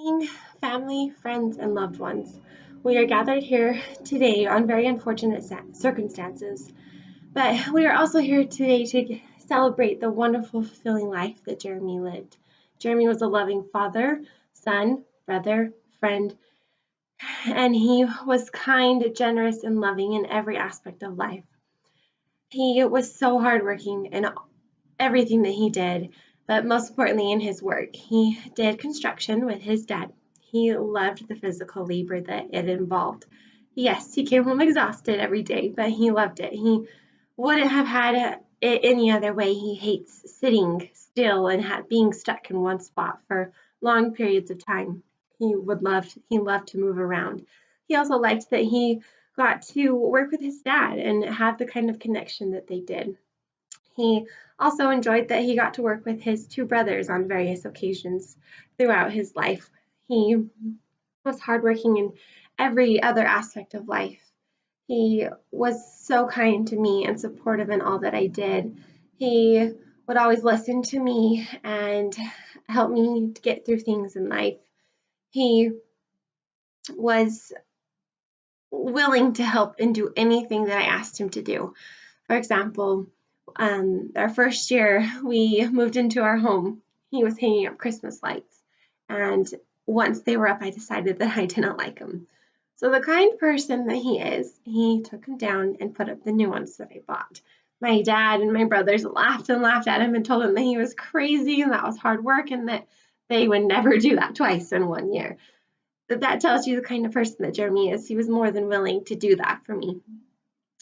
Morning, family, friends, and loved ones. We are gathered here today on very unfortunate circumstances, but we are also here today to celebrate the wonderful, fulfilling life that Jeremy lived. Jeremy was a loving father, son, brother, friend, and he was kind, generous, and loving in every aspect of life. He was so hardworking in everything that he did, but most importantly in his work. He did construction with his dad. He loved the physical labor that it involved. Yes, he came home exhausted every day, but he loved it. He wouldn't have had it any other way. He hates sitting still and being stuck in one spot for long periods of time. He loved to move around. He also liked that he got to work with his dad and have the kind of connection that they did. He also enjoyed that he got to work with his two brothers on various occasions throughout his life. He was hardworking in every other aspect of life. He was so kind to me and supportive in all that I did. He would always listen to me and help me to get through things in life. He was willing to help and do anything that I asked him to do. For example, our first year we moved into our home, he was hanging up Christmas lights. And once they were up, I decided that I didn't like them. So the kind person that he is, he took them down and put up the new ones that I bought. My dad and my brothers laughed and laughed at him and told him that he was crazy and that was hard work and that they would never do that twice in 1 year. But that tells you the kind of person that Jeremy is. He was more than willing to do that for me.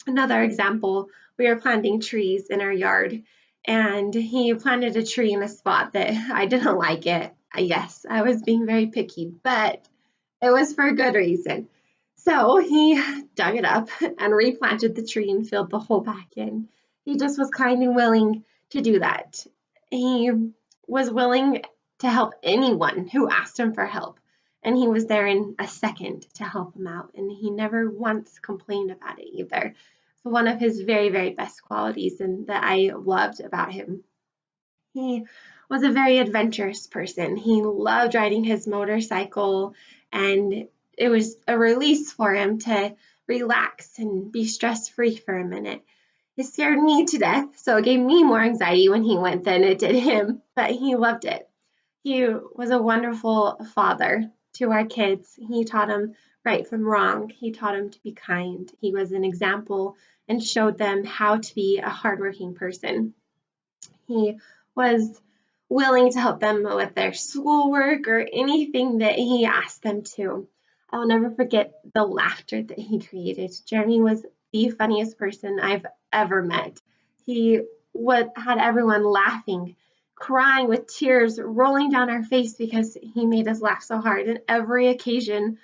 Another example, we were planting trees in our yard, and he planted a tree in a spot that I didn't like it. Yes, I was being very picky, but it was for a good reason. So he dug it up and replanted the tree and filled the hole back in. He just was kind and willing to do that. He was willing to help anyone who asked him for help. And he was there in a second to help him out. And he never once complained about it either. So one of his very, very best qualities and that I loved about him. He was a very adventurous person. He loved riding his motorcycle, and it was a release for him to relax and be stress-free for a minute. It scared me to death, so it gave me more anxiety when he went than it did him, but he loved it. He was a wonderful father to our kids. He taught them right from wrong. He taught them to be kind. He was an example and showed them how to be a hardworking person. He was willing to help them with their schoolwork or anything that he asked them to. I will never forget the laughter that he created. Jeremy was the funniest person I've ever met. He had everyone laughing, crying with tears rolling down our face because he made us laugh so hard. And every occasion,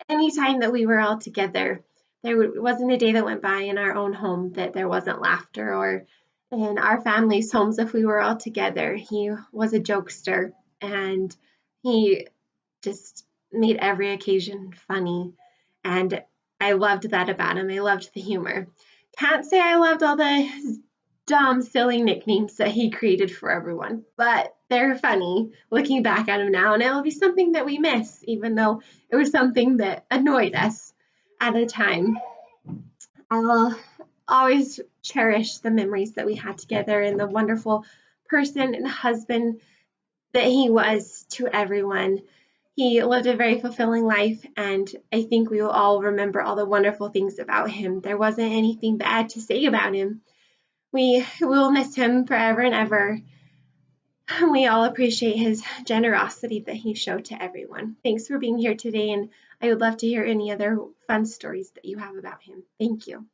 anytime that we were all together, there wasn't a day that went by in our own home that there wasn't laughter, or in our family's homes if we were all together. He was a jokester, and he just made every occasion funny, and I loved that about him. I loved the humor. Can't say I loved all the dumb, silly nicknames that he created for everyone, but they're funny looking back at him now, and it'll be something that we miss, even though it was something that annoyed us at the time. I'll always cherish the memories that we had together and the wonderful person and husband that he was to everyone. He lived a very fulfilling life, and I think we will all remember all the wonderful things about him. There wasn't anything bad to say about him. We will miss him forever and ever. We all appreciate his generosity that he showed to everyone. Thanks for being here today, and I would love to hear any other fun stories that you have about him. Thank you.